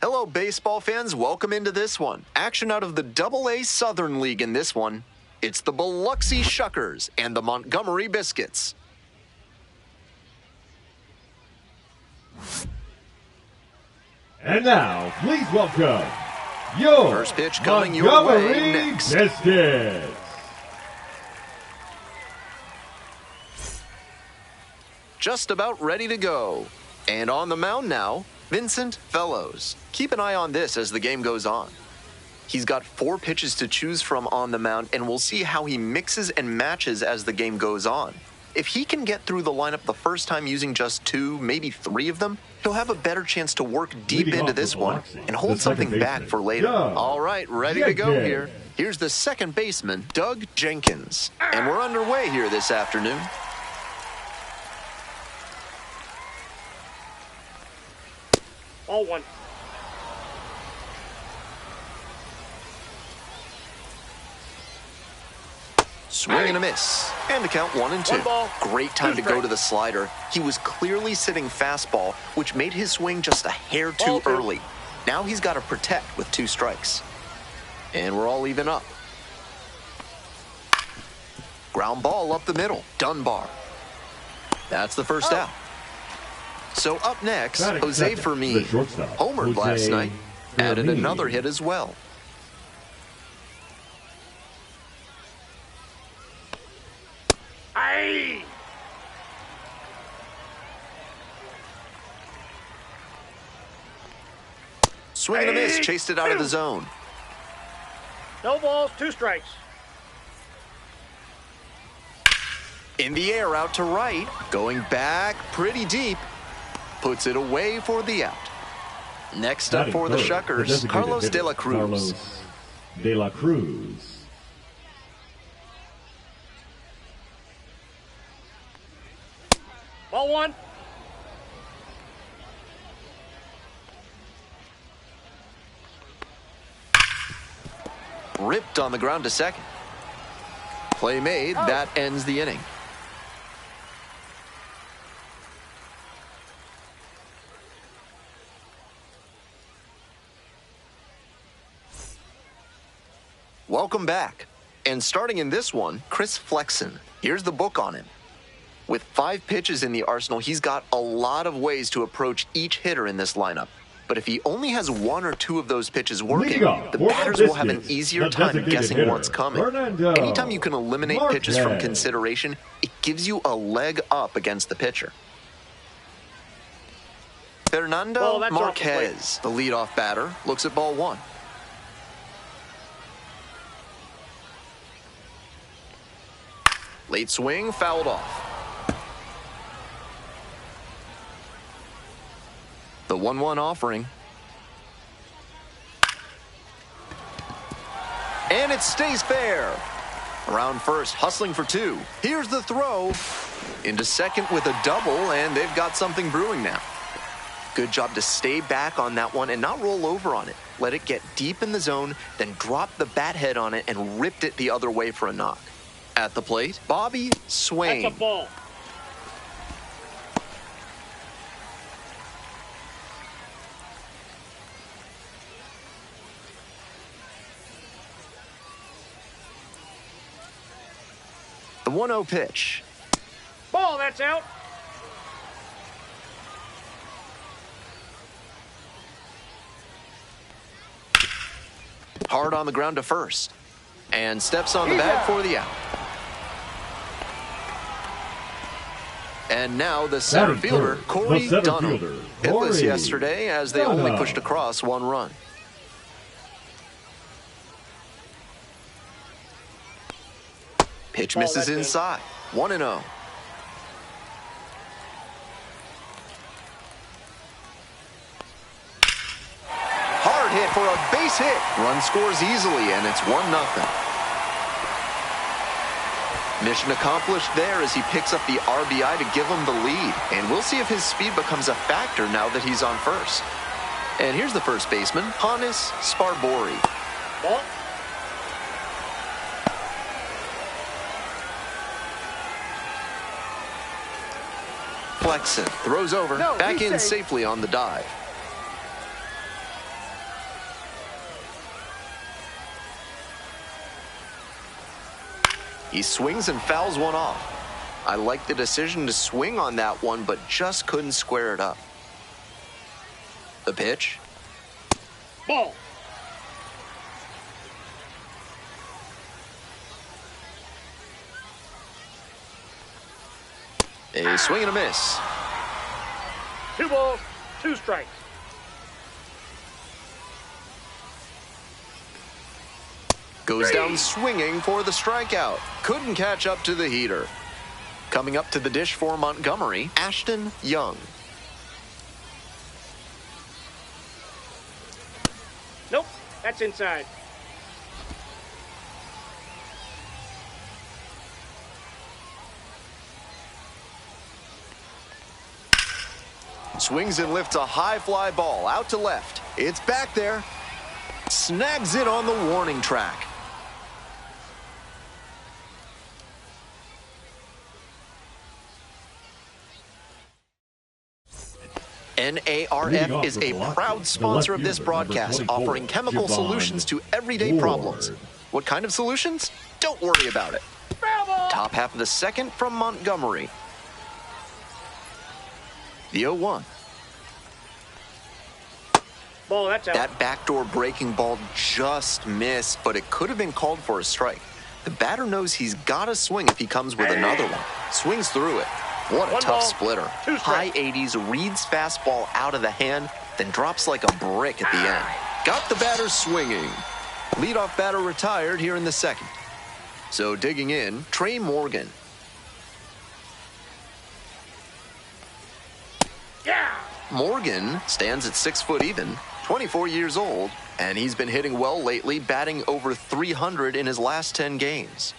Hello, baseball fans. Welcome into this one. Action out of the Double-A Southern League in this one. It's the Biloxi Shuckers and the Montgomery Biscuits. And now, please welcome your first pitch coming your way next. Biscuits. Just about ready to go. And on the mound now, Vincent Fellows. Keep an eye on this as the game goes on. He's got 4 pitches to choose from on the mound, and we'll see how he mixes and matches as the game goes on. If he can get through the lineup the first time using just 2, maybe 3 of them, he'll have a better chance to work deep into this one and hold something back for later. All right, ready to go here. Here's the second baseman, Doug Jenkins. And we're underway here this afternoon. Ball 1. Swing and a miss. And to count 1 and 2. Great time to go to the slider. He was clearly sitting fastball, which made his swing just a hair too early. Now he's got to protect with 2 strikes. And we're all even up. Ground ball up the middle. Dunbar. That's the first out. So up next, Jose Fermin. Homered last night. Added another hit as well. Swing and a miss, chased it out of the zone. No balls, 2 strikes. In the air, out to right, going back pretty deep, puts it away for the out. Next up for the Shuckers, Carlos De La Cruz. Carlos De La Cruz. Ball 1. Ripped on the ground to second. Play made, that ends the inning. Welcome back. And starting in this one, Chris Flexen. Here's the book on him. With 5 pitches in the arsenal, he's got a lot of ways to approach each hitter in this lineup. But if he only has 1 or 2 of those pitches working, the batters will have an easier time guessing what's coming. Anytime you can eliminate pitches from consideration, it gives you a leg up against the pitcher. Fernando Marquez, the leadoff batter, looks at ball 1. Late swing, fouled off. The 1-1 offering. And it stays fair. Around first, hustling for 2. Here's the throw. Into second with a double, and they've got something brewing now. Good job to stay back on that one and not roll over on it. Let it get deep in the zone, then drop the bat head on it and ripped it the other way for a knock. At the plate, Bobby Swain. That's a ball. The 1-0 pitch. Ball, that's out. Hard on the ground to first. And steps on the bag for the out. And now the center fielder, Corey Dunham. Hitless yesterday as they only pushed across 1 run. Pitch misses inside. 1-0. Hard hit for a base hit. Run scores easily, and it's 1-0. Mission accomplished there as he picks up the RBI to give him the lead. And we'll see if his speed becomes a factor now that he's on first. And here's the first baseman, Hannes Sparbori. Ball. Flexen throws over, back in safely on the dive. He swings and fouls one off. I like the decision to swing on that one, but just couldn't square it up. The pitch. Ball. A swing and a miss. 2 balls, 2 strikes. Goes down swinging for the strikeout. Couldn't catch up to the heater. Coming up to the dish for Montgomery, Ashton Young. Nope, that's inside. Swings and lifts a high fly ball out to left. It's back there. Snags it on the warning track. NARF is a proud sponsor of this broadcast, offering chemical solutions to everyday problems. What kind of solutions? Don't worry about it. Top half of the second from Montgomery. The 0-1. Ball, that's out. That backdoor breaking ball just missed, but it could have been called for a strike. The batter knows he's got to swing if he comes with another one. Swings through it. What a 1 tough ball, splitter. 2 High strikes. 80s, reads fastball out of the hand, then drops like a brick at the end. Got the batter swinging. Leadoff batter retired here in the second. So digging in, Trey Morgan. Yeah. Morgan stands at 6 foot even, 24 years old, and he's been hitting well lately, batting over 300 in his last 10 games.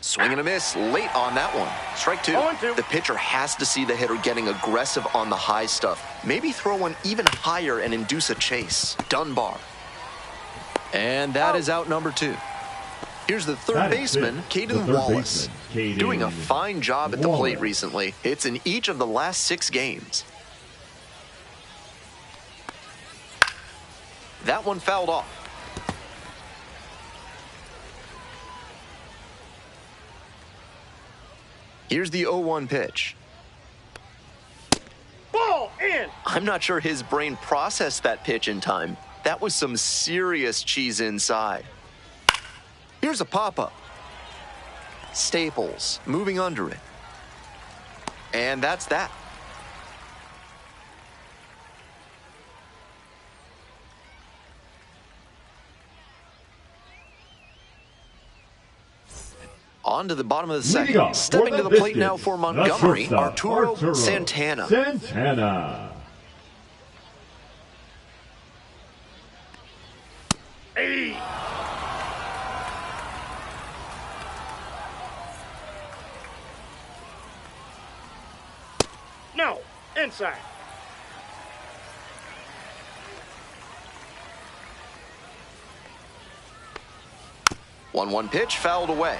Swing and a miss late on that one. Strike 2. 0-2. The pitcher has to see the hitter getting aggressive on the high stuff. Maybe throw one even higher and induce a chase. Dunbar. And that is out number 2. Here's the third baseman, Caden Wallace. Doing a fine job at the plate recently. Hits in each of the last 6 games. That one fouled off. Here's the 0-1 pitch. Ball in. I'm not sure his brain processed that pitch in time. That was some serious cheese inside. Here's a pop-up. Staples moving under it. And that's that. On to the bottom of the second. Stepping to the plate now for Montgomery, Arturo Santana. Hey. No, inside. One pitch fouled away.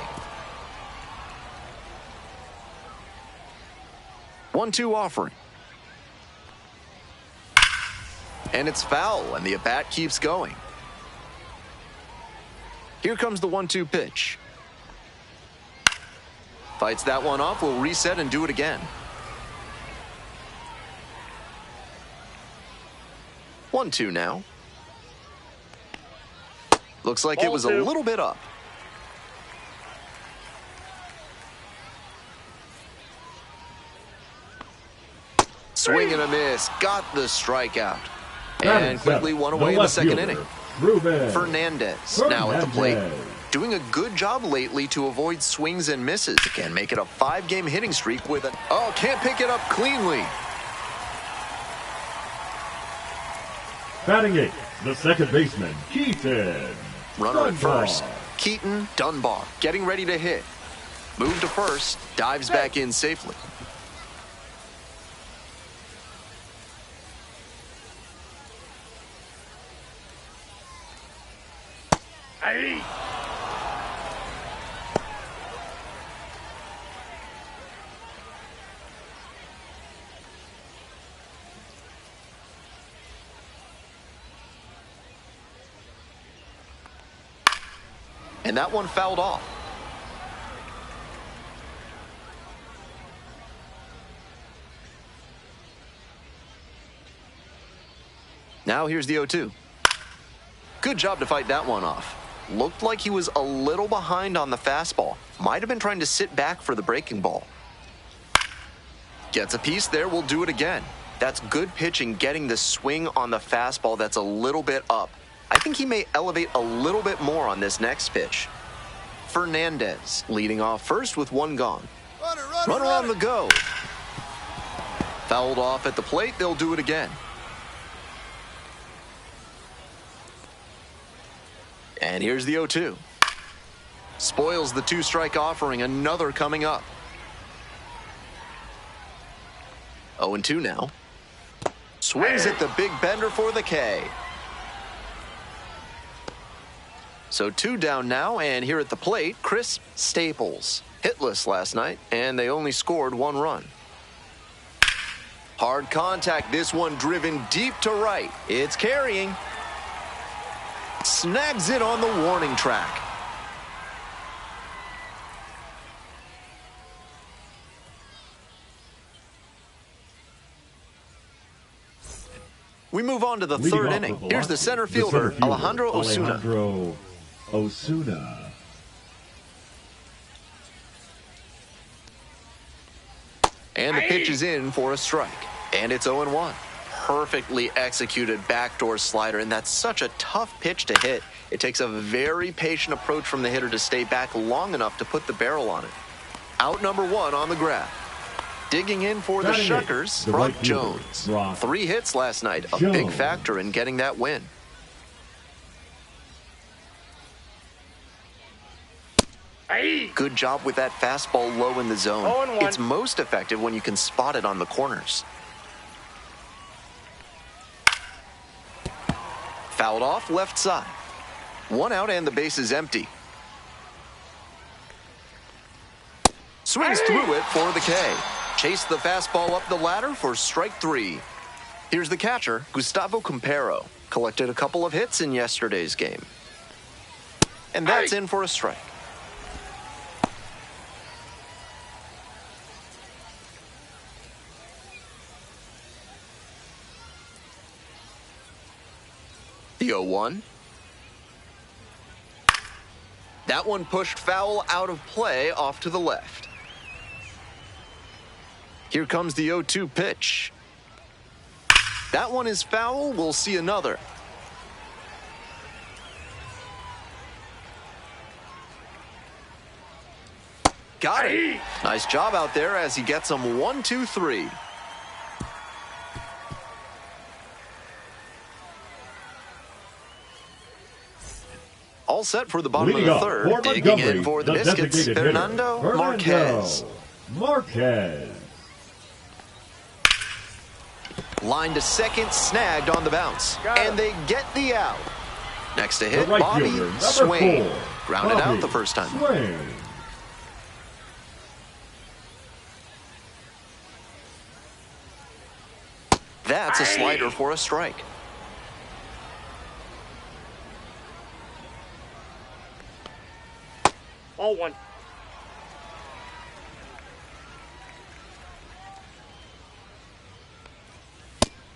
1-2 offering. And it's foul, and the at-bat keeps going. Here comes the 1-2 pitch. Fights that one off, will reset and do it again. 1-2 now. Looks like it was a little bit up. Swing and a miss. Got the strikeout. And quickly one away in the second inning. Fernandez now at the plate. Doing a good job lately to avoid swings and misses. Can make it a 5-game hitting streak with an... Oh, can't pick it up cleanly. Batting 8, the second baseman, Keaton. Runner at first. Keaton Dunbar getting ready to hit. Move to first. Dives back in safely. Hey. And that one fouled off. Now here's the 0-2. Good job to fight that one off. Looked like he was a little behind on the fastball. Might have been trying to sit back for the breaking ball. Gets a piece there, we'll do it again. That's good pitching, getting the swing on the fastball that's a little bit up. I think he may elevate a little bit more on this next pitch. Fernandez leading off first with one gone. Runner on the go. Fouled off at the plate, they'll do it again. And here's the 0-2. Spoils the two-strike offering, another coming up. 0-2 now. Swings at the big bender for the K. So 2 down now, and here at the plate, Chris Staples. Hitless last night, and they only scored 1 run. Hard contact, this one driven deep to right. It's carrying. Snags it on the warning track. We move on to the third inning. Here's the center fielder, Alejandro Osuna. And the pitch is in for a strike. And it's 0-1. Perfectly executed backdoor slider, and that's such a tough pitch to hit. It takes a very patient approach from the hitter to stay back long enough to put the barrel on it. Out number 1 on the grab. Digging in for the Shuckers, Brock Jones. 3 hits last night, a big factor in getting that win. Good job with that fastball low in the zone. It's most effective when you can spot it on the corners. Fouled off left side. 1 out and the base is empty. Swings through it for the K. Chased the fastball up the ladder for strike 3. Here's the catcher, Gustavo Campero. Collected a couple of hits in yesterday's game. And that's in for a strike. The 0-1. That one pushed foul out of play off to the left. Here comes the 0-2 pitch. That one is foul. We'll see another. Got it. Nice job out there as he gets him 1, 2, 3. All set for the bottom of the third. Digging in for the Biscuits, Fernando Marquez. Line to second, snagged on the bounce. And they get the out. Next to hit, Bobby Swain. Grounded out the first time. That's a slider for a strike. All 1.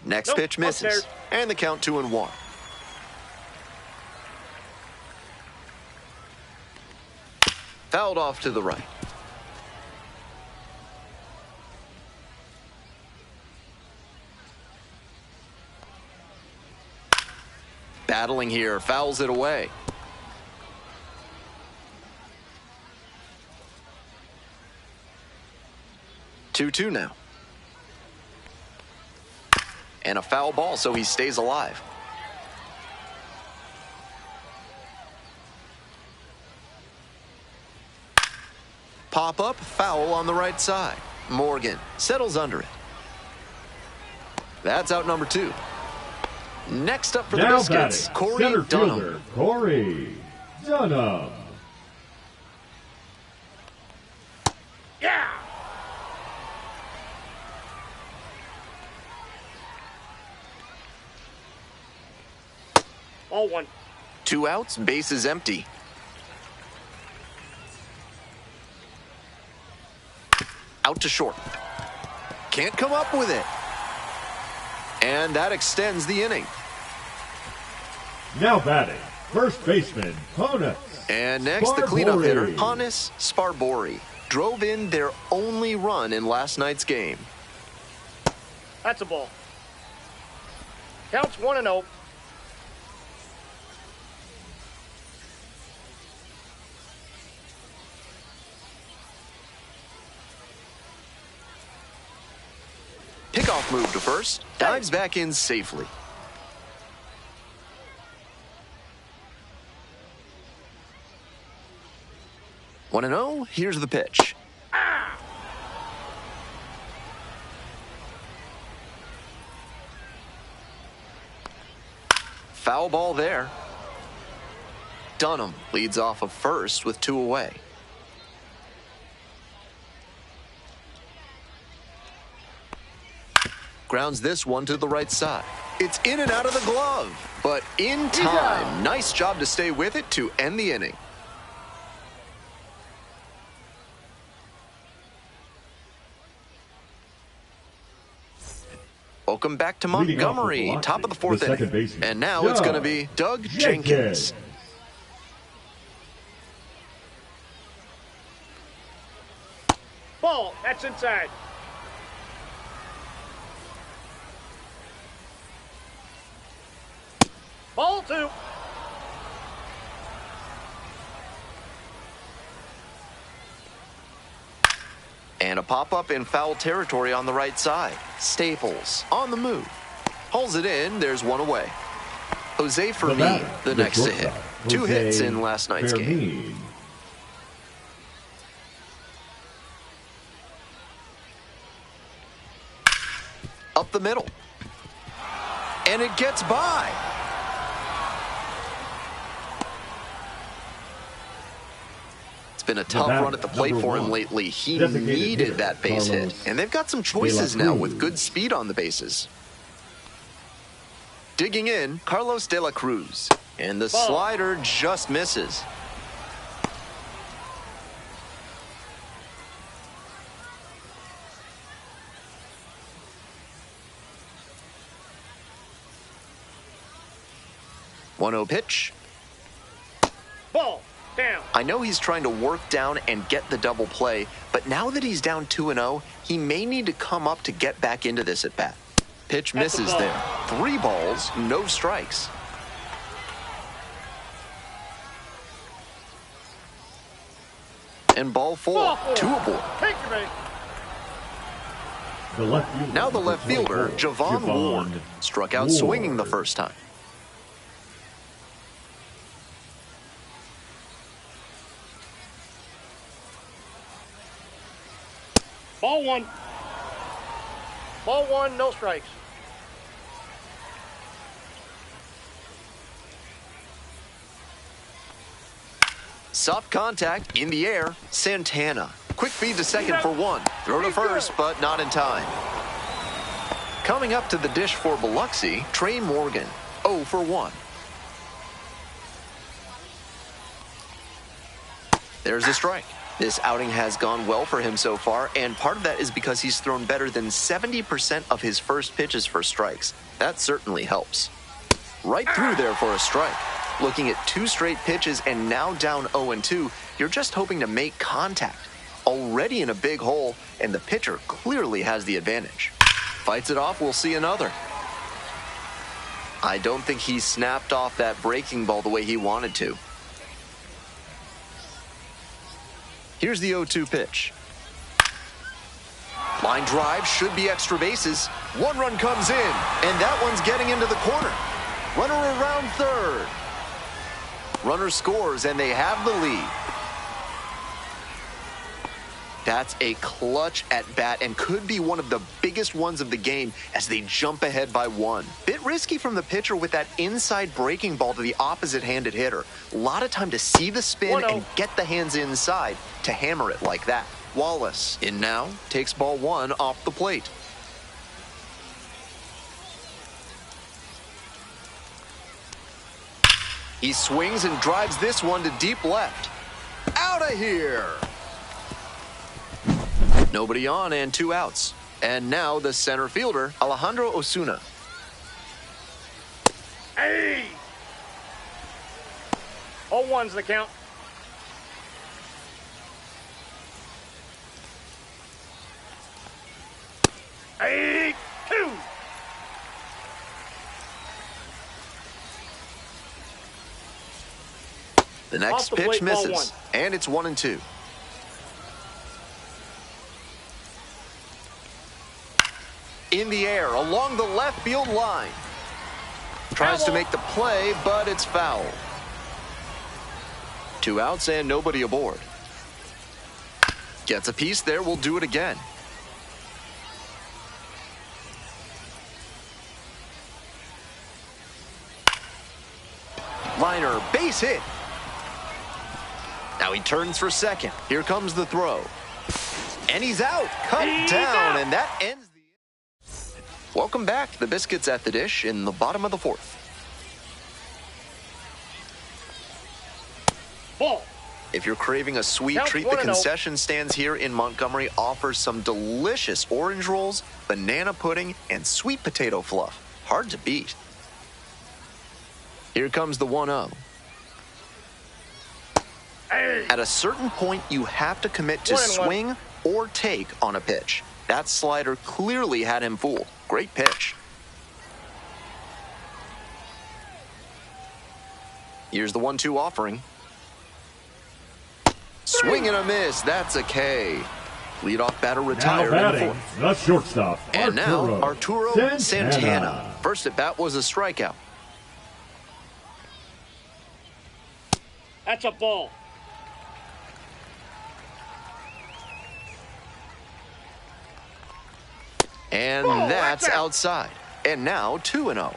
Next pitch misses. And the count 2-1. Fouled off to the right. Battling here, fouls it away. 2-2 now. And a foul ball, so he stays alive. Pop up, foul on the right side. Morgan settles under it. That's out number 2. Next up for the Biscuits, Corey Dunham. Corey Dunham. Yeah! All 1. 2 outs, base is empty. Out to short. Can't come up with it. And that extends the inning. Now batting, first baseman, Honus. And next, the cleanup hitter, Sparbori. Hannes Sparbori, drove in their only run in last night's game. That's a ball. Counts 1-0. Pickoff move to first, dives back in safely. One and 0, here's the pitch. Foul ball there. Dunham leads off of first with 2 away. Grounds this one to the right side. It's in and out of the glove, but in time. Nice job to stay with it to end the inning. Welcome back to Leading off Montgomery, with top of the Biloxi, 4th the second inning. baseman, And now it's going to be Doug Jenkins. Ball. That's inside. Ball 2. And a pop-up in foul territory on the right side. Staples on the move. Hauls it in, there's 1 away. Jose Fermin, the next to hit. 2 hits in last night's game. Up the middle. And it gets by. It's been a tough run at the plate for him lately. He needed that base hit. And they've got some choices now with good speed on the bases. Digging in, Carlos De La Cruz. And the slider just misses. One 0 pitch. Ball. Down. I know he's trying to work down and get the double play, but now that he's down 2-0, he may need to come up to get back into this at bat. Pitch misses there. 3 balls, no strikes. And ball 4, 2 aboard. Picture me. Now the left fielder, Javon Ward, struck out swinging the first time. Ball 1. Ball 1, no strikes. Soft contact in the air. Santana. Quick feed to second for 1. Throw to first, but not in time. Coming up to the dish for Biloxi, Trey Morgan. 0 for 1. There's a strike. This outing has gone well for him so far, and part of that is because he's thrown better than 70% of his first pitches for strikes. That certainly helps. Right through there for a strike. Looking at 2 straight pitches and now down 0-2, you're just hoping to make contact. Already in a big hole, and the pitcher clearly has the advantage. Fights it off, we'll see another. I don't think he snapped off that breaking ball the way he wanted to. Here's the 0-2 pitch. Line drive, should be extra bases. 1 run comes in, and that one's getting into the corner. Runner around third. Runner scores, and they have the lead. That's a clutch at bat and could be one of the biggest ones of the game as they jump ahead by 1. Bit risky from the pitcher with that inside breaking ball to the opposite-handed hitter. A lot of time to see the spin and get the hands inside to hammer it like that. Wallace in now, takes ball 1 off the plate. He swings and drives this one to deep left. Out of here! Nobody on and 2 outs. And now the center fielder, Alejandro Osuna. Hey! 0-1's the count. Hey! 2! The next Off the pitch plate, ball misses, 1. and it's 1-2. In the air, along the left field line. Tries to make the play, but it's foul. 2 outs and nobody aboard. Gets a piece there, we'll do it again. Liner, base hit. Now he turns for second. Here comes the throw. And he's out. Cut down, and that ends the inning. Welcome back. The Biscuits at the dish in the bottom of the 4th. Ball. If you're craving a sweet Count treat, the 1-0. concession stands here in Montgomery offer some delicious orange rolls, banana pudding, and sweet potato fluff. Hard to beat. Here comes the 1-0. Hey! At a certain point, you have to commit to 1-1. swing or take on a pitch. That slider clearly had him fooled. Great pitch. Here's the 1-2 offering. Swing and a miss. That's a K. Leadoff batter Now retired in the batting, 4th. the shortstop, And now Arturo Santana. Santana. First at bat was a strikeout. That's a ball. And Whoa, that's that's out. outside. And now 2-0.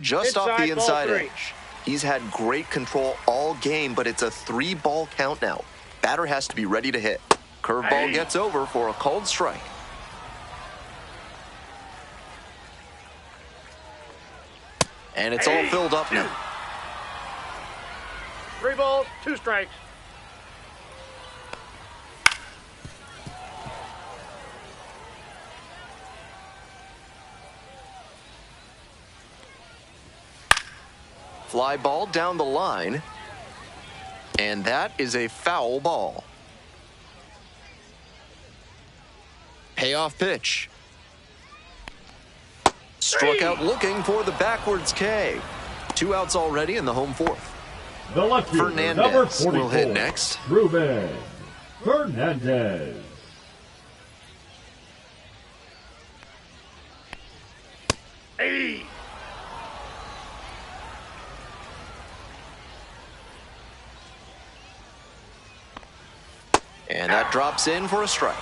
Just off the Inside, ball inside 3. edge. He's had great control all game, but it's a 3-ball count now. Batter has to be ready to hit. Curveball Hey. gets over for a called strike. And it's all filled up now. 3 balls, 2 strikes. Fly ball down the line. And that is a foul ball. Payoff pitch. Struck out looking for the backwards K. 2 outs already in the home 4th. The left fielder, number Fernandez 44, will hit next. Ruben Fernandez. Hey! And that drops in for a strike.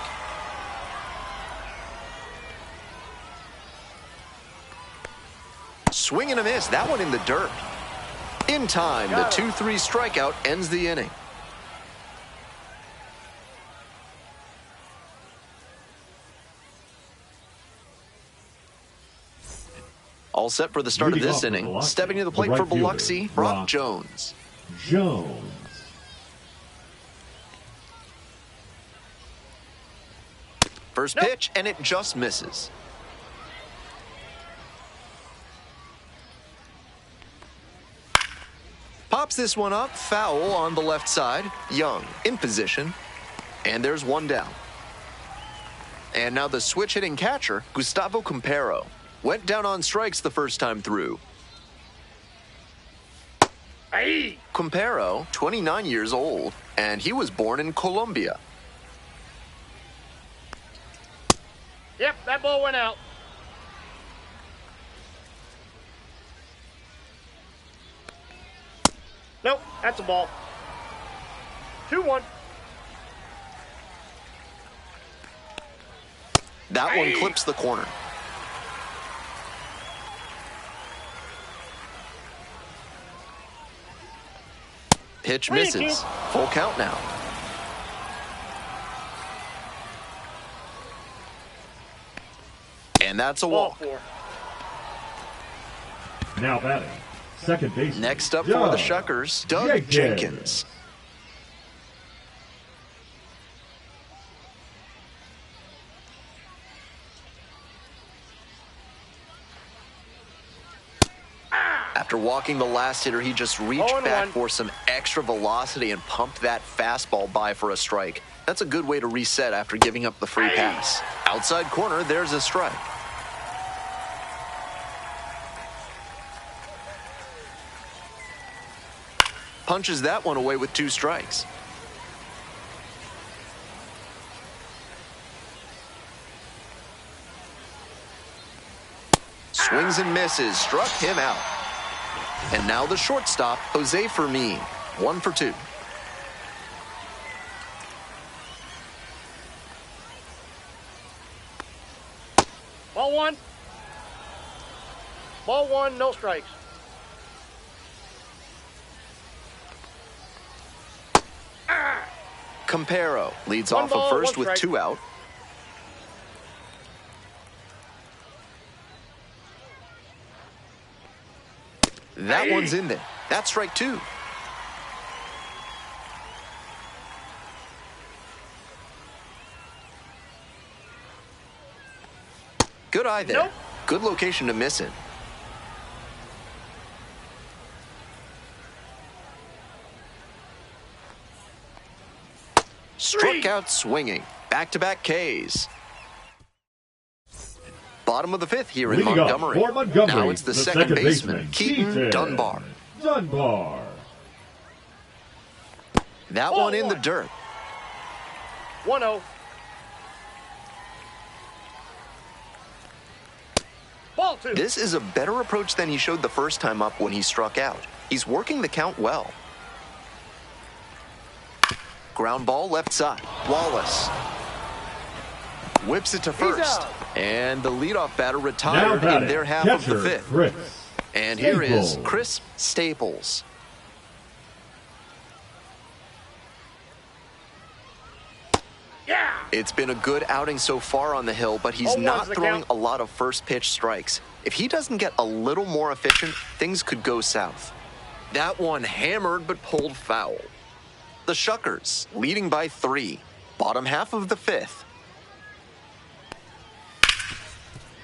Swing and a miss. That one in the dirt. In time, the 2-3 strikeout ends the inning. All set for the start of Leading this off for inning. Biloxi, Stepping to the the plate right for fielder, Biloxi, Brock Brock Jones. Jones. First Nope. pitch, and it just misses. Pops this one up, foul on the left side. Young in position, and there's 1 down. And now the switch-hitting catcher, Gustavo Compero, went down on strikes the first time through. Hey! Compero, 29 years old, and he was born in Colombia. Yep, that ball went out. Nope, that's a ball. 2-1. That one Hey. clips the corner. Pitch 3-2. misses. Full count now. And that's a Ball walk. 4. Now batting, second baseman. Next up for the Doug Shuckers, Doug Jenkins. Jenkins. After walking the last hitter, he just reached 0-1. back for some extra velocity and pumped that fastball by for a strike. That's a good way to reset after giving up the free pass. Outside corner, there's a strike. Punches that one away with 2 strikes. Swings and misses, struck him out. And now the shortstop, Jose Fermin, 1 for 2. Ball 1. Ball 1, no strikes. Campero leads 1 off ball, of first 1 with strike. 2 out. That one's in there. That's strike 2. Good eye there. Nope. Good location to miss it. Struck out swinging. Back-to-back Ks. Bottom of the 5th here in Leading up Montgomery. for Montgomery, Now it's the second baseman, Keaton Dunbar. Dunbar. That one in the dirt. 1-0. Ball 2. This is a better approach than he showed the first time up when he struck out. He's working the count well. Ground ball left side. Wallace whips it to first. And the leadoff batter retired in their half of the 5th. Chris And here is Staples. Chris Staples. Yeah. It's been a good outing so far on the hill, but he's 0-1's not the throwing count. a lot of first pitch strikes. If he doesn't get a little more efficient, things could go south. That one hammered but pulled foul. The Shuckers leading by 3. Bottom half of the 5th.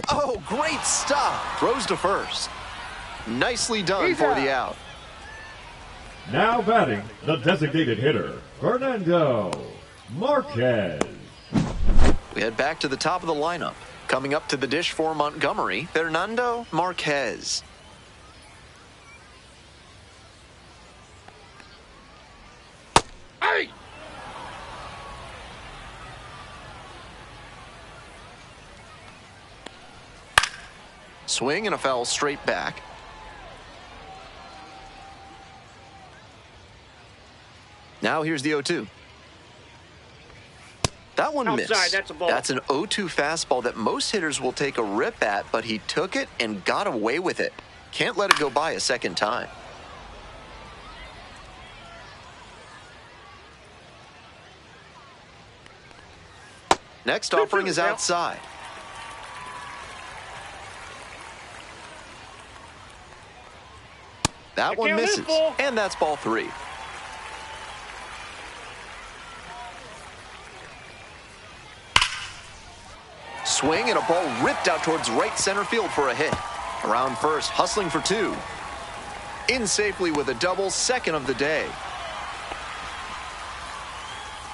Oh, great stop. Throws to first. Nicely done He's for out. the out. Now batting, the designated hitter, Fernando Marquez. We head back to the top of the lineup. Coming up to the dish for Montgomery, Fernando Marquez. Hey. Swing and a foul straight back. Now here's the 0-2. That one Outside, missed. that's a ball. That's an 0-2 fastball that most hitters will take a rip at, but he took it and got away with it. Can't let it go by a second time. Next offering is outside. That one count is misses, full. and that's ball 3. Swing and a ball ripped out towards right center field for a hit. Around first, hustling for 2. In safely with a double, second of the day.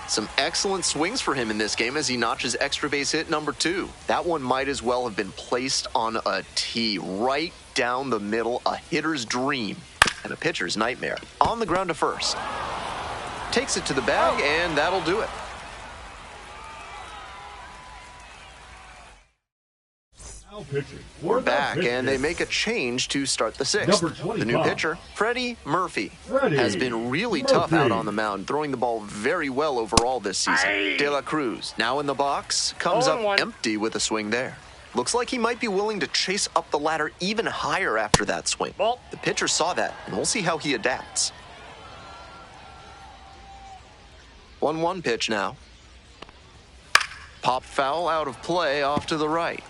Some excellent swings for him in this game as he notches extra base hit number 2. That one might as well have been placed on a tee right down the middle, a hitter's dream and a pitcher's nightmare. On the ground to first. Takes it to the bag, and that'll do it. Now pitching for We're the back, and they Biscuits, make a change to start the 6th. Number The new 25. pitcher, Freddie Murphy, Freddie has been really tough out Murphy. on the mound, throwing the ball very well overall this season. De La Cruz, now in the box, comes up 0-1. empty with a swing there. Looks like he might be willing to chase up the ladder even higher after that swing. Ball. The pitcher saw that, and we'll see how he adapts. 1-1 pitch now. Pop foul out of play off to the right.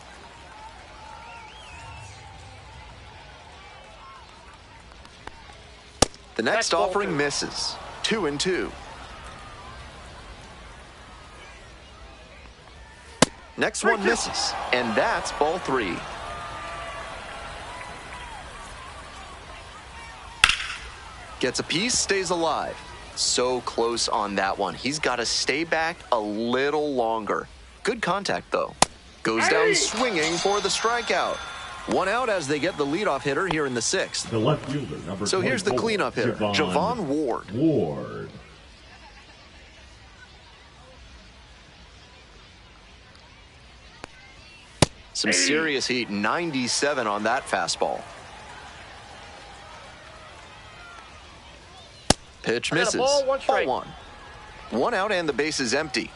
The next That's ball offering 2. misses. 2-2. Next one misses, and that's ball 3. Gets a piece, stays alive. So close on that one. He's got to stay back a little longer. Good contact, though. Goes down swinging for the strikeout. 1 out as they get the leadoff hitter here in the 6th. The left fielder, number So here's the 24, cleanup hitter, Javon Ward. Some serious heat, 97 on that fastball. Pitch misses. Ball, one strike. Ball 1. 1 out and the base is empty.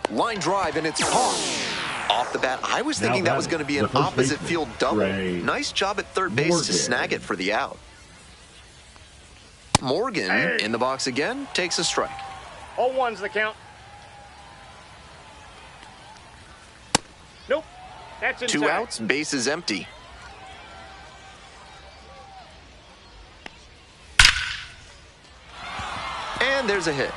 Line drive and it's caught. Off the bat, I was thinking that was going to be an opposite field double. Nice job at third base to snag it for the out. Morgan in the box again, takes a strike. 0-1's the count. Nope. That's inside. 2 outs, base is empty. And there's a hit.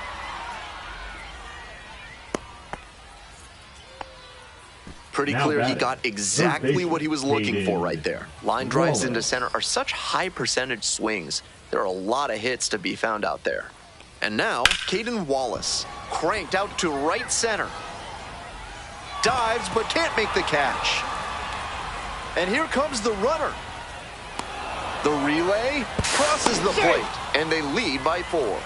Pretty clear he got exactly what he was looking for right there. Line drives into center are such high percentage swings. There are a lot of hits to be found out there. And now, Caden Wallace, cranked out to right center. Dives, but can't make the catch. And here comes the runner. The relay crosses the plate, and they lead by 4.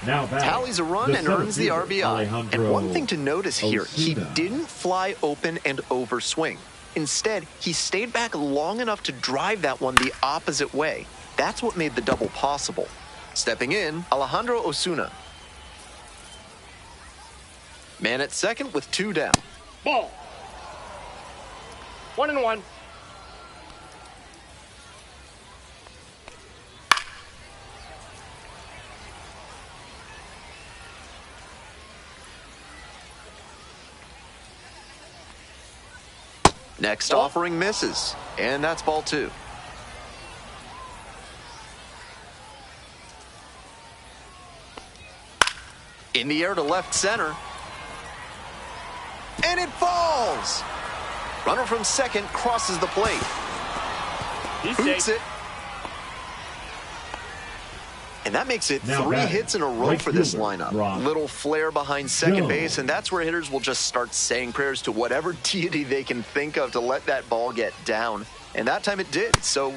Now tallies a run and earns the RBI. And one thing to notice here, he didn't fly open and overswing. Instead, he stayed back long enough to drive that one the opposite way. That's what made the double possible. Stepping in, Alejandro Osuna. Man at second with 2 down. Ball. 1-1. Next offering misses, and that's ball 2. In the air to left center. And it falls! Runner from second crosses the plate. Boots it. And that makes it 3 hits in a row for this lineup. Little flare behind second base, and that's where hitters will just start saying prayers to whatever deity they can think of to let that ball get down. And that time it did. So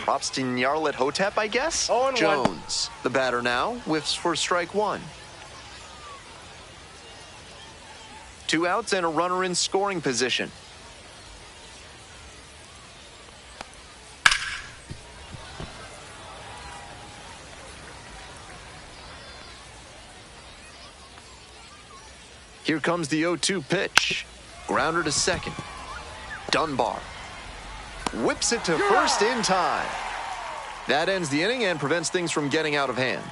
props to Nyarlathotep, Hotep, I guess. Jones, the batter now, whiffs for strike 1. 2 outs and a runner in scoring position. Here comes the 0-2 pitch. Grounder to second. Dunbar whips it to first in time. That ends the inning and prevents things from getting out of hand.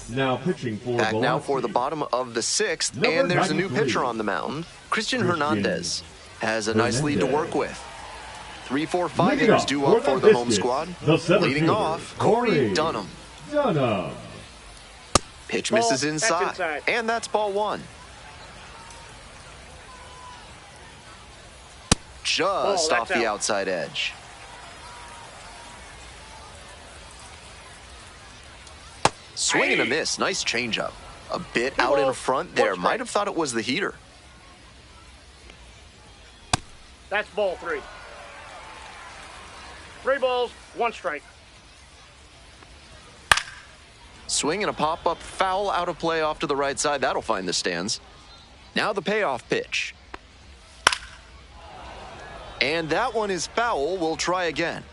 Now pitching for back now for the bottom of the 6th, and there's a new pitcher on the mound. Christian Hernandez has a nice lead to work with. 3-4-5 hitters due up for the home squad. Leading off, Corey Dunham. Pitch misses inside, and that's ball 1. Just off the outside edge. Swing and a miss. Nice changeup. A bit out in front there. Might have thought it was the heater. That's ball 3. 3 balls, 1 strike. Swing and a pop-up foul out of play off to the right side. That'll find the stands. Now the payoff pitch. And that one is foul. We'll try again.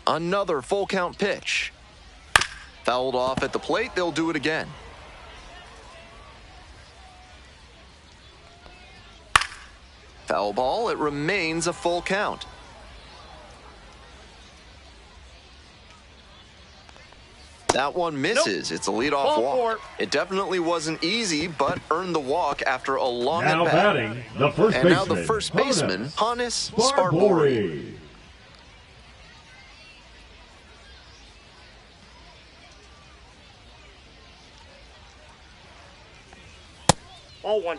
Another full count pitch. Fouled off at the plate. They'll do it again. Foul ball. It remains a full count. That one misses. It's a leadoff walk. It definitely wasn't easy, but earned the walk after a long at bat. Batting, the first and now the first baseman, Hannes Sparbori. Ball 1.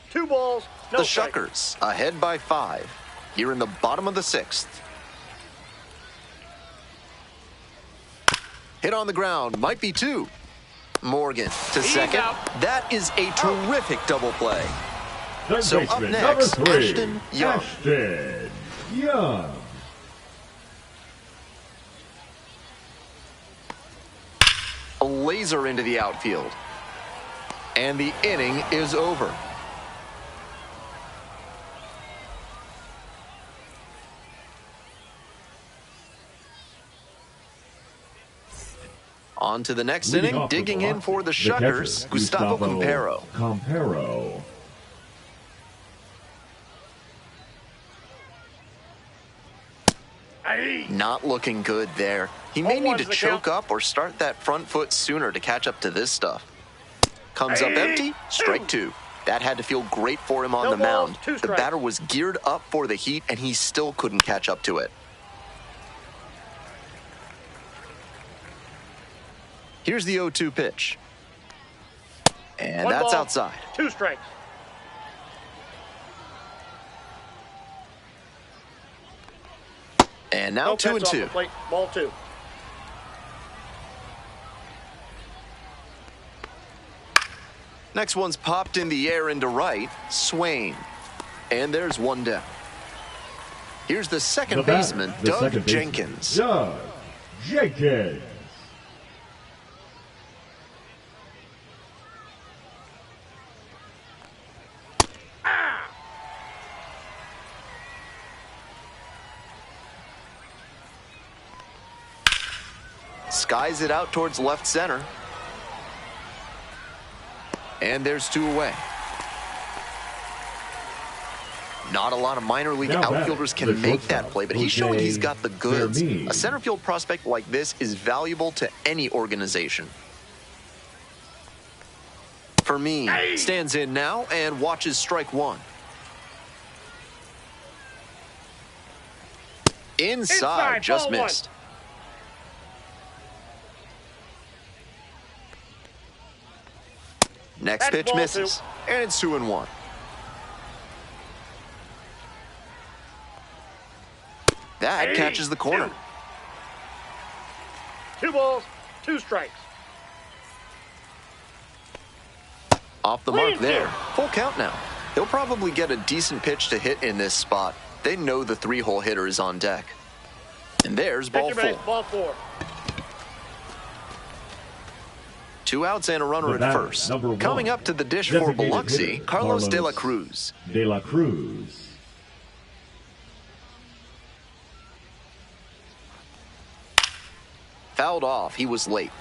Two balls, no The strike. Shuckers ahead by 5 here in the bottom of the 6th. Hit on the ground, might be 2. Morgan to He's second. out. That is a terrific double play. Third So up baseman, next, number 3, Ashton Young. Ashton Young. A laser into the outfield. And the inning is over. On to the next Leading inning, off with digging the in for the catcher, Shuckers, Gustavo Campero. Campero. Hey. Not looking good there. He may Home need one's to the choke count. up or start that front foot sooner to catch up to this stuff. Comes up Hey. empty, strike 2. That had to feel great for him on No the balls, mound. 2 The strikes. batter was geared up for the heat, and he still couldn't catch up to it. Here's the 0-2 pitch. And 1 that's ball, outside. 2 strikes. And now No 2 and pitch off 2. the plate. Ball 2. Next one's popped in the air into right. Swain. And there's 1 down. Here's the second The batter, baseman, the Doug second baseman, Jenkins. Doug Jenkins. Skies it out towards left center. And there's 2 away. Not a lot of minor league Now outfielders batting, can the make that shortstop, play, but he's showing Jose he's got the goods. Fermin. A center field prospect like this is valuable to any organization. Fermin stands in now and watches strike 1. Inside, just ball 1. missed. Next That's pitch ball misses, and it's 2 and 1. That catches the corner. 2 balls, 2 strikes. Off the mark there. Full count now. He'll probably get a decent pitch to hit in this spot. They know the 3-hole hitter is on deck. And there's ball Pitcher base, 4. ball 4. 2 outs and a runner The at batter, first. number 1. Coming up to the dish for Designated Biloxi, hitter, Carlos de la Cruz. De la Cruz. Fouled off. He was late.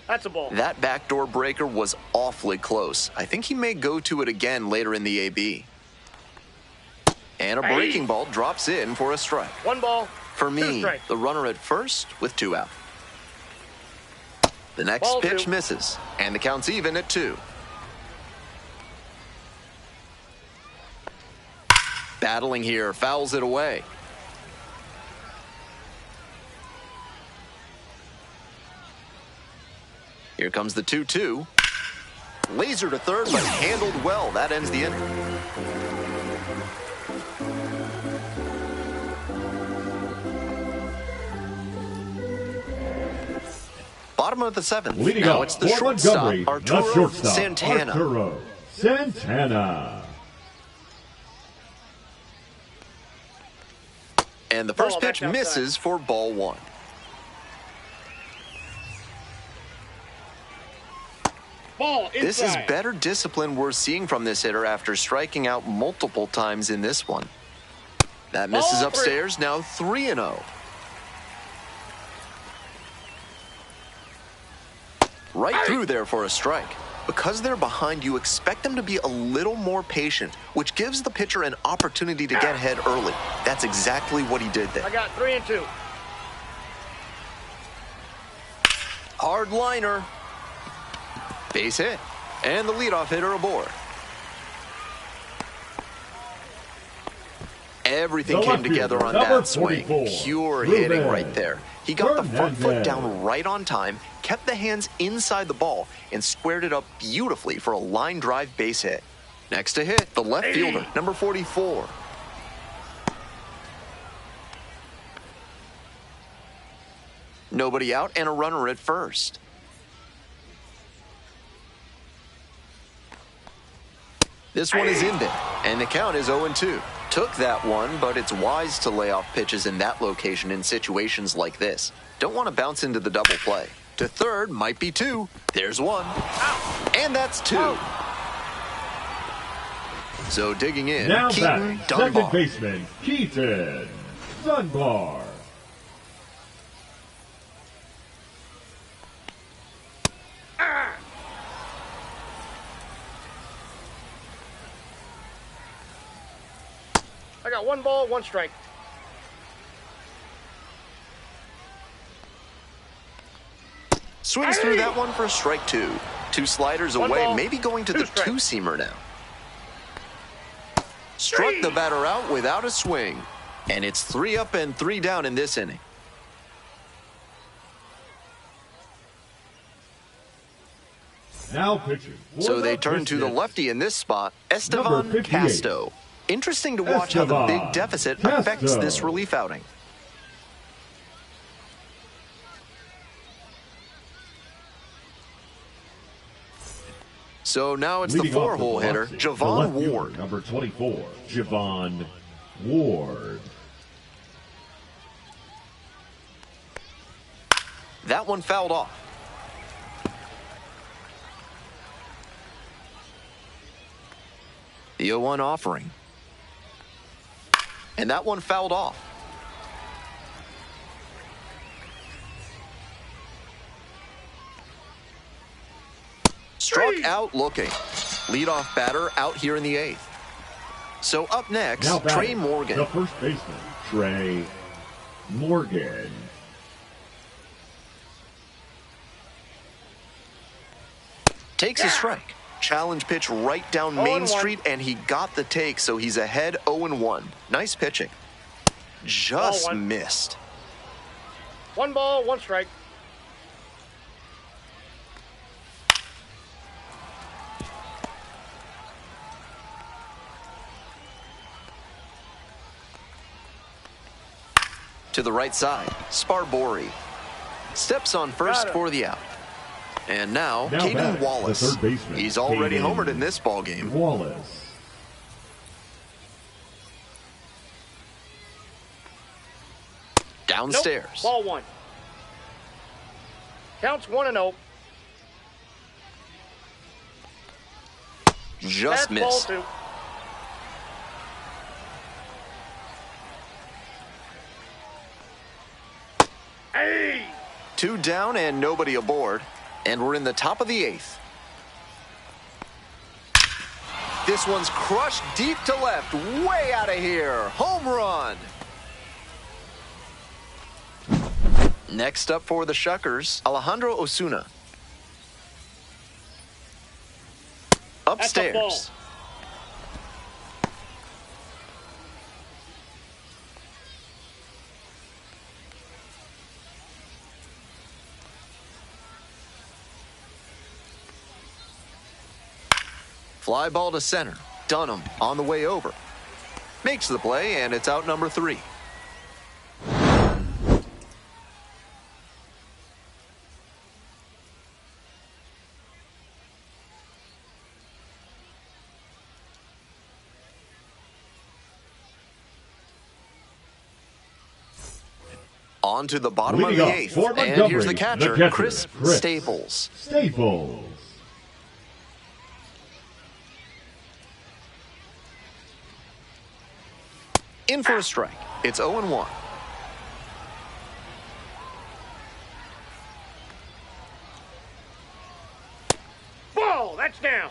That's a ball. That backdoor breaker was awfully close. I think he may go to it again later in the AB. And a breaking ball drops in for a strike. 1 ball, For 2 me, strikes. the runner at first with 2 out. The next Ball pitch 2. misses, and the count's even at 2. Battling here, fouls it away. Here comes the 2-2. Laser to third, but handled well. That ends the inning. Bottom of the 7th. Leading Now up it's the for shortstop, Montgomery, the Arturo shortstop, Santana. Arturo Santana. And the first Ball pitch back outside. misses for ball 1. Ball inside. This is better discipline we're seeing from this hitter after striking out multiple times in this one. That misses Ball 3. upstairs, now 3-0. Right through there for a strike. Because they're behind, you expect them to be a little more patient, which gives the pitcher an opportunity to get ahead early. That's exactly what he did I there. got 3 and 2. Hard liner. Base hit. And the leadoff hitter aboard. Everything came together on that swing. Pure hitting right there. He got the front foot down right on time, kept the hands inside the ball, and squared it up beautifully for a line drive base hit. Next to hit, the left fielder, number 44. Nobody out and a runner at first. This one is in there, and the count is 0-2. Took that one, but it's wise to lay off pitches in that location in situations like this. Don't want to bounce into the double play. To third might be 2. There's 1. And that's 2. So digging in, now Keaton back, Dunbar. second baseman, Keaton Dunbar. I got 1 ball, 1 strike. Swings through that one for strike 2. 2 sliders 1 away, ball, maybe going to 2 the strikes. two-seamer now. Struck the batter out without a swing. And it's 3 up and 3 down in this inning. Now pitching. So they turn to the lefty in this spot, Esteban Number 58. Casto. Interesting to watch how the big Esteban deficit Casto. affects this relief outing. So now it's Leading the off 4-hole hitter, velocity, the Javon left fielder, Ward. number 24, Javon Ward. That one fouled off. The 0-1 offering. And that one fouled off. Struck out looking. Leadoff batter out here in the 8th. So up next, Now Trey batting, Morgan. the first baseman, Trey Morgan. Takes a strike. Challenge pitch right down Main 0-1. Street, and he got the take, so he's ahead 0-1. Nice pitching. Just 0-1. missed. 1 ball, 1 strike. To the right side, Sparbori. Steps on first Got it. for the out. And now Now batting, Caden the Wallace. third baseman, He's already Caden homered in this ball game. Wallace. Downstairs. Nope. Ball 1. Counts 1-0. Just That's ball missed. 2. Hey! 2 down and nobody aboard. And we're in the top of the 8th. This one's crushed deep to left, way out of here. Home run. Next up for the Shuckers, Alejandro Osuna. That's a ball. Upstairs. Fly ball to center. Dunham on the way over. Makes the play, and it's out number 3. On to the bottom Leading of off the 8th. for And Montgomery, here's the catcher, Chris Staples. Staples. In for a strike. It's 0-1. Ball! That's down.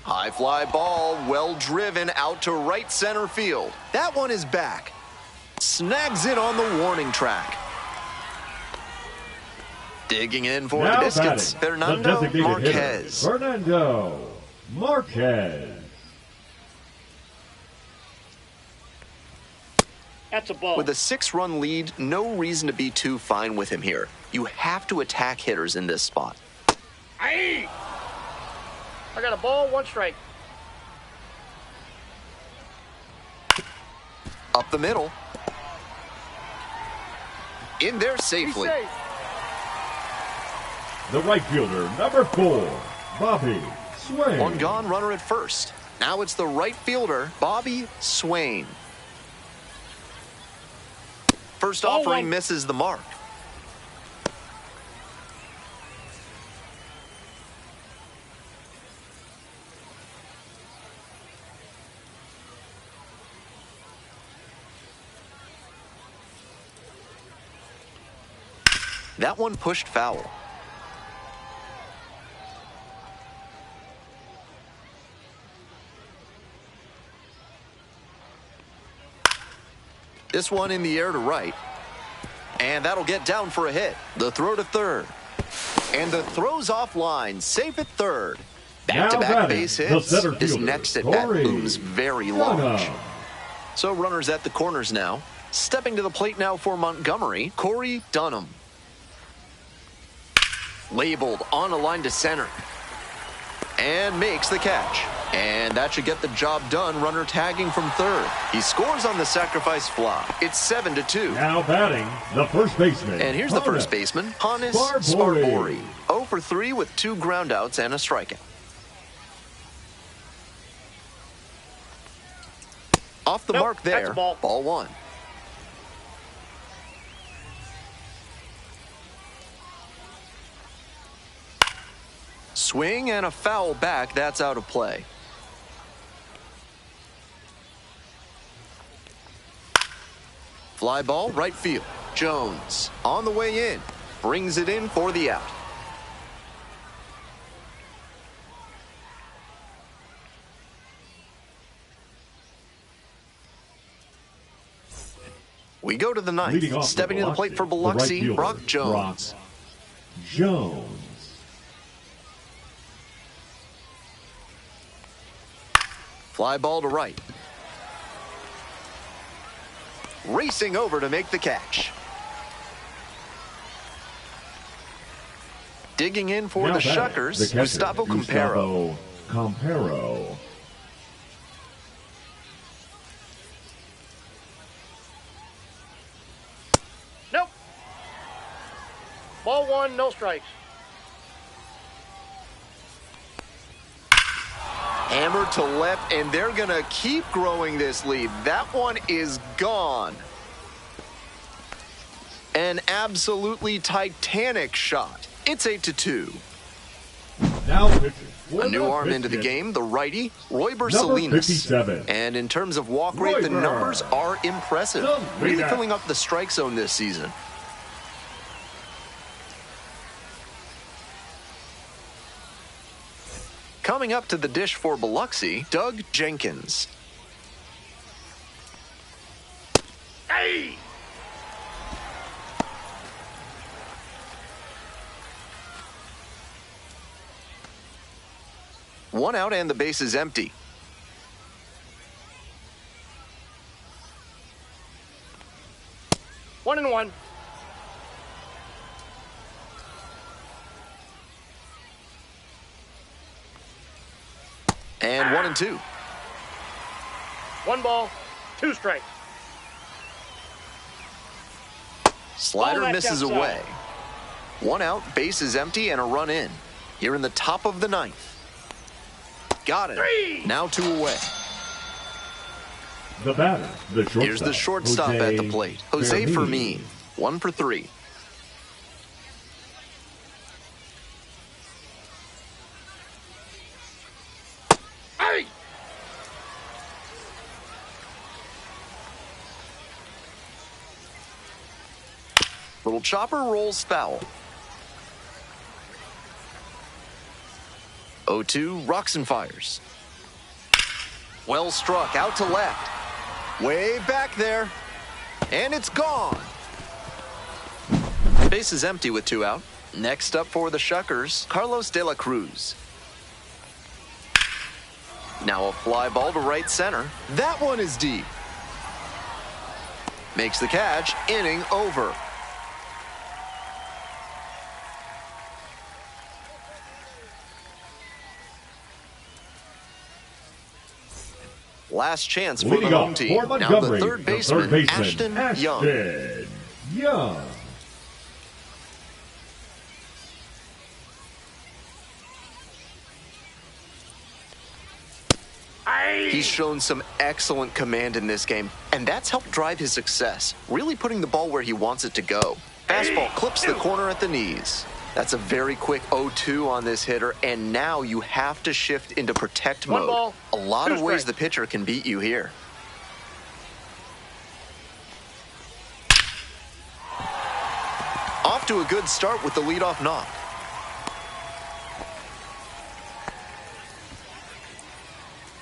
High fly ball, well driven out to right center field. That one is back. Snags it on the warning track. Digging in for Now the Biscuits, batting, the Fernando designated Marquez. hitter, Fernando Marquez. That's a ball. With a 6-run lead, no reason to be too fine with him here. You have to attack hitters in this spot. I got a ball, 1 strike. Up the middle. In there He's safely. safe. The right fielder, number 4, Bobby Swain. One gone, runner at first. Now it's the right fielder, Bobby Swain. First Ball offering 1. misses the mark. That one pushed foul. This one in the air to right. And that'll get down for a hit. The throw to third. And the throw's offline. Safe at third. Back-to-back batting, base the hits. center This fielder, next at-bat Corey looms very large. Dunham. So runners at the corners now. Stepping to the plate now for Montgomery, Corey Dunham. Labeled on a line to center. And makes the catch. And that should get the job done. Runner tagging from third. He scores on the sacrifice fly. It's 7-2. Now batting, the first baseman. And here's the Hannes first baseman, Hannes Sparbori. Sparbori. 0 for 3 with 2 groundouts and a strikeout. Off the Nope, mark that's there. a ball. Ball 1. Swing and a foul back. That's out of play. Fly ball, right field. Jones on the way in. Brings it in for the out. We go to the Leading ninth. off Stepping to the plate for the right Biloxi, fielder, Brock Jones. Brock Jones. Fly ball to right. Racing over to make the catch. Digging in for Now the batting, Shuckers, the catcher, Gustavo Comparo. Comparo. Nope. Ball 1, no strikes. Hammered to left, and they're going to keep growing this lead. That one is gone. An absolutely titanic shot. It's 8-2. Now pitching. for A new the arm into the Biscuits, game, the righty, Royber Number Salinas. 57. And in terms of walk rate, the Royber. numbers are impressive. Really Salinas. filling up the strike zone this season. Coming up to the dish for Biloxi, Doug Jenkins. Hey! One out and the base is empty. One and one. And 1-2. 1 ball, 2 strikes. Slider Ball left misses outside. away. 1 out, base is empty, and a run in. Here in the top of the 9th. Got it. 3. Now 2 away. The batter, the shortstop. Here's the shortstop Jose at the plate. Jose Fermin. 1 for 3. Hey! Little chopper rolls foul. 0-2, rocks and fires. Well struck, out to left. Way back there. And it's gone. Base is empty with 2 out. Next up for the Shuckers, Carlos de la Cruz. Now a fly ball to right center. That one is deep. Makes the catch, inning over. Last chance for the home team. Now the third baseman, Ashton Young. He's shown some excellent command in this game, and that's helped drive his success, really putting the ball where he wants it to go. Fastball clips the corner at the knees. That's a very quick 0-2 on this hitter, and now you have to shift into protect mode. A lot of ways the pitcher can beat you here. Off to a good start with the leadoff knock.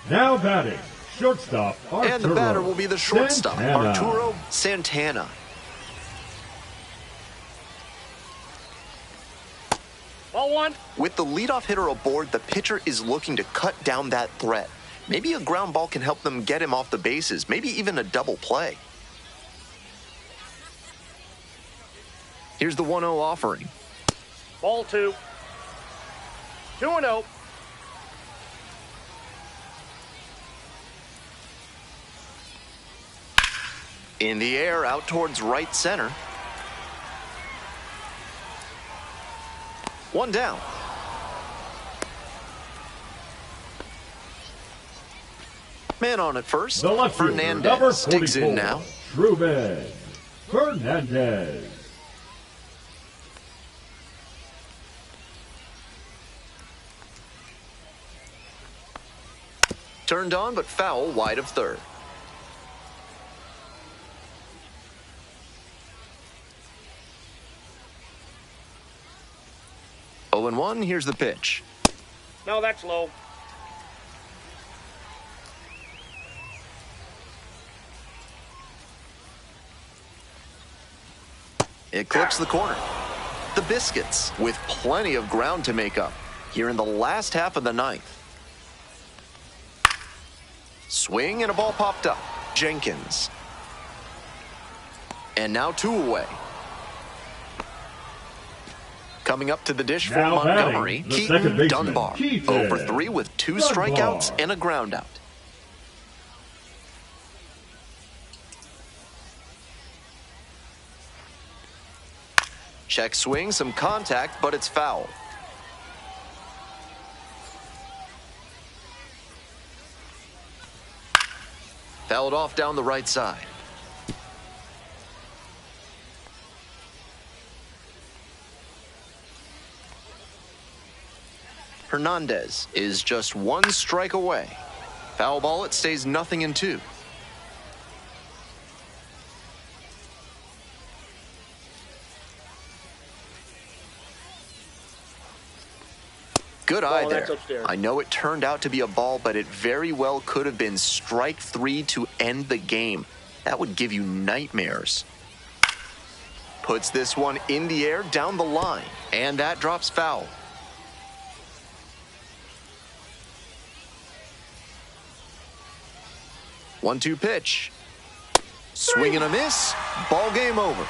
Now batting, shortstop Arturo. And the batter will be the shortstop, Santana. Arturo Santana. Ball one. With the leadoff hitter aboard, the pitcher is looking to cut down that threat. Maybe a ground ball can help them get him off the bases, maybe even a double play. Here's the 1-0 offering. Ball two. 2-0. In the air, out towards right center. One down. Man on at first. The left fielder, number Fernandez 44, digs in now. Ruben Fernandez. Turned on, but foul wide of third. Oh, and 1, here's the pitch. No, that's low. It clips the corner. The Biscuits with plenty of ground to make up here in the last half of the ninth. Swing and a ball popped up. Jenkins. And now 2 away. Coming up to the dish for Now Montgomery, batting, the Keaton second baseman, Dunbar. Keaton 0 for 3 with 2 strikeouts and a ground out. Check swing, some contact, but it's foul. Fouled off down the right side. Hernandez is just 1 strike away. Foul ball, it stays 0-2. Good eye there. I know it turned out to be a ball, but it very well could have been strike 3 to end the game. That would give you nightmares. Puts this one in the air down the line, and that drops foul. One-two pitch. Swing and a miss. Ball game over.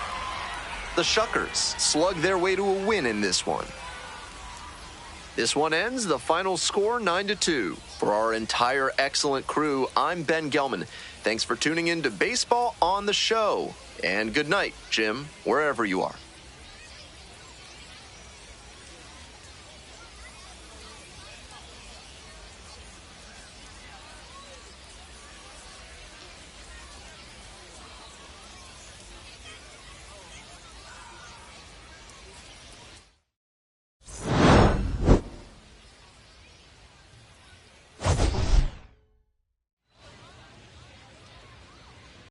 The Shuckers slug their way to a win in this one. This one ends the final score 9-2. For our entire excellent crew, I'm Ben Gelman. Thanks for tuning in to Baseball on the Show. And good night, Jim, wherever you are.